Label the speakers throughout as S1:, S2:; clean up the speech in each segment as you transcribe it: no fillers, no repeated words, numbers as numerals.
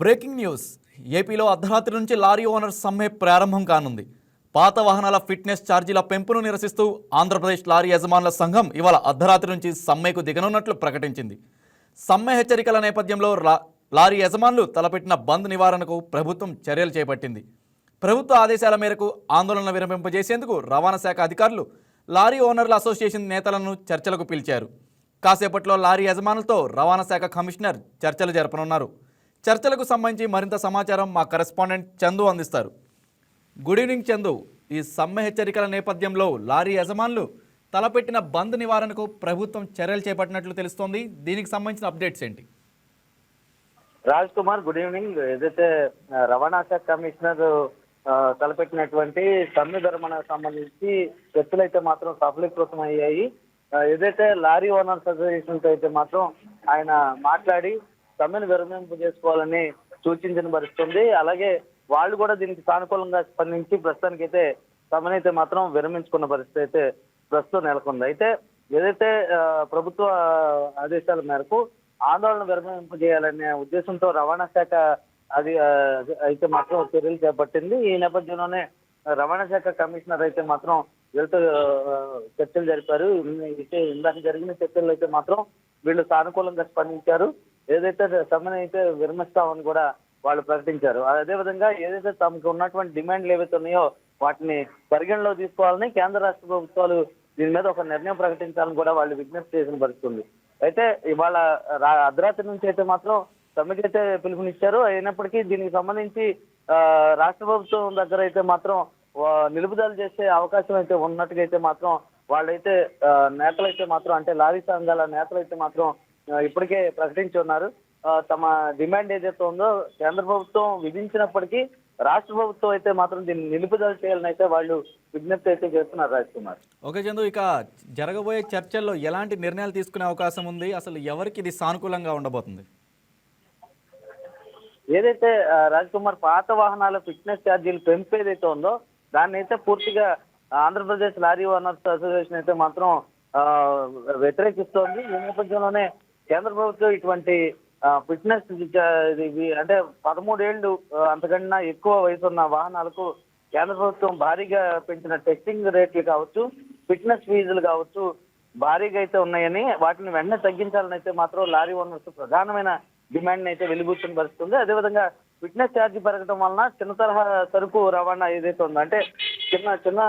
S1: Breaking news. ఏపీలో అర్ధరాత్రి నుంచి లారీ ఓనర్స్ సమ్మె ప్రారంభం కానుంది. పాత వాహనాల ఫిట్నెస్ ఛార్జీల పెంపును నిరసిస్తూ ఆంధ్రప్రదేశ్ లారీ యజమానుల సంఘం ఇవాళ అర్ధరాత్రి నుంచి సమ్మెకు దిగనున్నట్లు ప్రకటించింది. సమ్మె హెచ్చరికల నేపథ్యంలో లారీ యజమానులు తలపెట్టిన బంద్ నివారణకు ప్రభుత్వం చర్యలు చేపట్టింది. ప్రభుత్వ ఆదేశాల మేరకు ఆందోళన విరమింపజేసేందుకు రవాణా శాఖ అధికారులు లారీ ఓనర్ల అసోసియేషన్ నేతలను చర్చలకు పిలిచారు. కాసేపట్లో లారీ యజమానులతో రవాణా శాఖ కమిషనర్ చర్చలు జరపనున్నారు. చర్చలకు సంబంధించి మరింత సమాచారం మా కరెస్పాండెంట్ చందు అందిస్తారు. Good evening Chandu. ఈ సమ్మె హెచ్చరికల నేపథ్యంలో లారీ యజమానులు తలపెట్టిన బంద్ నివారణకు ప్రభుత్వం చర్యలు చేపట్టినట్లు తెలుస్తోంది. దీనికి సంబంధించిన అప్డేట్స్ ఏంటి?
S2: Raj Kumar, good evening. ఏదైతే రవాణా శాఖ కమిషనర్ తలపెట్టినటువంటి సమ్మె ధర్మణకు సంబంధించి చర్చలు అయితే మాత్రం సఫలీకృతం అయ్యాయి. ఏదైతే లారీ ఓనర్స్ అసోసియేషన్తో అయితే మాత్రం ఆయన మాట్లాడి సమ్మెను విరమింపు చేసుకోవాలని సూచించిన పరిస్థితుంది. అలాగే వాళ్ళు కూడా దీనికి సానుకూలంగా స్పందించి ప్రస్తుతానికైతే సమ్మెను అయితే మాత్రం విరమించుకున్న పరిస్థితి అయితే ప్రస్తుతం నెలకొంది. అయితే ఏదైతే ప్రభుత్వ ఆదేశాల మేరకు ఆందోళన విరమింపు చేయాలనే ఉద్దేశంతో రవాణా శాఖ అది అయితే మాత్రం చర్యలు చేపట్టింది. ఈ నేపథ్యంలోనే రవాణా శాఖ కమిషనర్ అయితే మాత్రం వీళ్ళతో చర్చలు జరిపారు. ఇందాక జరిగిన చర్చల్లో అయితే మాత్రం వీళ్ళు సానుకూలంగా స్పందించారు. ఏదైతే సమ్మెను అయితే విరమిస్తామని కూడా వాళ్ళు ప్రకటించారు. అదేవిధంగా ఏదైతే తమకు ఉన్నటువంటి డిమాండ్లు ఏవైతే ఉన్నాయో వాటిని పరిగణలో తీసుకోవాలని కేంద్ర రాష్ట్ర ప్రభుత్వాలు దీని మీద ఒక నిర్ణయం ప్రకటించాలని కూడా వాళ్ళు విజ్ఞప్తి చేసిన పరిస్థితుంది. అయితే ఇవాళ అర్ధరాత్రి నుంచి అయితే మాత్రం సమ్మెకి అయితే పిలుపునిచ్చారు. అయినప్పటికీ దీనికి సంబంధించి రాష్ట్ర ప్రభుత్వం దగ్గర అయితే మాత్రం నిలుపుదల చేసే అవకాశం అయితే ఉన్నట్టుగా అయితే మాత్రం వాళ్ళైతే నేతలైతే మాత్రం అంటే లారీ సంఘాల నేతలైతే మాత్రం ఇప్పటికే ప్రకటించి ఉన్నారు. తమ డిమాండ్ ఏదైతే ఉందో కేంద్ర ప్రభుత్వం విధించినప్పటికీ రాష్ట్ర ప్రభుత్వం అయితే మాత్రం దీన్ని నిలుపుదల చేయాలని అయితే వాళ్ళు విజ్ఞప్తి అయితే చేస్తున్నారు. రాజ్ కుమార్.
S1: ఓకే చందు, ఇక జరగబోయే చర్చల్లో ఎలాంటి నిర్ణయాలు తీసుకునే అవకాశం ఉంది? అసలు ఎవరికి ఇది సానుకూలంగా ఉండబోతుంది?
S2: ఏదైతే రాజ్ కుమార్ పాత వాహనాల ఫిట్నెస్ ఛార్జీలు పెంపు ఏదైతే ఉందో దాన్ని అయితే పూర్తిగా ఆంధ్రప్రదేశ్ లారీ ఓనర్స్ అసోసియేషన్ అయితే మాత్రం వ్యతిరేకిస్తోంది. ఈ నేపథ్యంలోనే కేంద్ర ప్రభుత్వం ఇటువంటి ఫిట్నెస్ అంటే 13 ఏళ్ళు అంతకన్నా ఎక్కువ వయసు ఉన్న వాహనాలకు కేంద్ర ప్రభుత్వం భారీగా పెంచిన టెస్టింగ్ రేట్లు కావచ్చు, ఫిట్నెస్ ఫీజులు కావచ్చు భారీగా అయితే ఉన్నాయని వాటిని వెంటనే తగ్గించాలని అయితే మాత్రం లారీ ఓనర్స్ ప్రధానమైన డిమాండ్ అయితే వెలిబుచ్చిన పరిస్థితుంది. అదేవిధంగా ఫిట్నెస్ ఛార్జీ పెరగడం వలన చిన్న తరహా సరుకు రవాణా ఏదైతే ఉందో అంటే చిన్న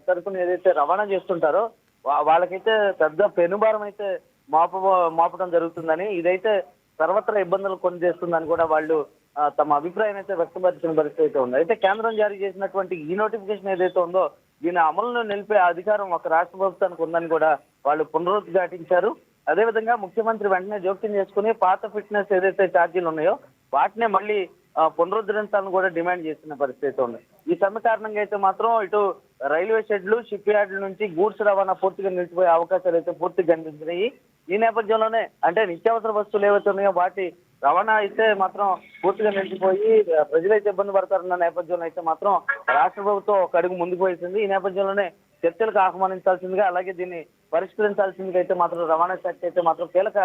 S2: సరుకును ఏదైతే రవాణా చేస్తుంటారో వాళ్ళకైతే పెద్ద పెనుభారం అయితే మోపడం జరుగుతుందని, ఇదైతే సర్వత్రా ఇబ్బందులు కొని చేస్తుందని కూడా వాళ్ళు తమ అభిప్రాయం అయితే వ్యక్తపరిచిన పరిస్థితి అయితే ఉంది. అయితే కేంద్రం జారీ చేసినటువంటి ఈ నోటిఫికేషన్ ఏదైతే ఉందో దీని అమలును నిలిపే అధికారం ఒక రాష్ట్ర ప్రభుత్వానికి ఉందని కూడా వాళ్ళు పునరుద్ఘాటించారు. అదేవిధంగా ముఖ్యమంత్రి వెంటనే జోక్యం చేసుకుని పాత ఫిట్నెస్ ఏదైతే ఛార్జీలు ఉన్నాయో వాటినే మళ్ళీ పునరుద్ధరించాలని కూడా డిమాండ్ చేస్తున్న పరిస్థితి ఉంది. ఈ సమ్మె కారణంగా అయితే మాత్రం ఇటు రైల్వే షెడ్లు, షిప్ యార్డుల నుంచి గూడ్స్ రవాణా పూర్తిగా నిలిచిపోయే అవకాశాలు అయితే పూర్తిగా కనిపిస్తున్నాయి. ఈ నేపథ్యంలోనే అంటే నిత్యావసర వస్తువులు ఏవైతే ఉన్నాయో వాటి రవాణా అయితే మాత్రం పూర్తిగా నిలిచిపోయి ప్రజలైతే ఇబ్బంది పడతారన్న నేపథ్యంలో అయితే మాత్రం రాష్ట్ర ప్రభుత్వం ఒక అడుగు ముందుకు వేసింది. ఈ నేపథ్యంలోనే చర్చలకు ఆహ్వానించాల్సిందిగా అలాగే దీన్ని పరిష్కరించాల్సిందిగా అయితే మాత్రం రవాణా శాఖ అయితే మాత్రం కీలక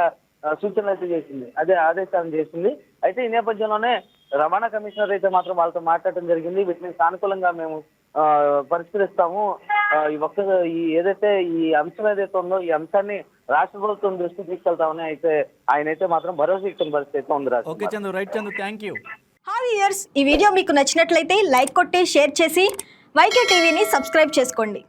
S2: సూచనలు అయితే చేసింది, అదే ఆదేశాలను చేసింది. అయితే ఈ నేపథ్యంలోనే రవాణా కమిషనర్ అయితే మాత్రం వాళ్ళతో మాట్లాడటం జరిగింది. వీటిని సానుకూలంగా మేము పరిష్కరిస్తాము. ఈ ఏదైతే ఈ అంశం ఏదైతే ఉందో ఈ అంశాన్ని రాష్ట్ర ప్రభుత్వం దృష్టికి తీసుకెళ్తామని అయితే ఆయన అయితే మాత్రం భరోసా ఇచ్చిన పరిస్థితి ఉంది.
S1: Okay Chandu, right Chandu, thank you.
S3: Hi viewers, ఈ వీడియో మీకు నచ్చినట్లయితే లైక్ కొట్టి షేర్ చేసి వైకే టీవీని సబ్స్క్రైబ్ చేసుకోండి.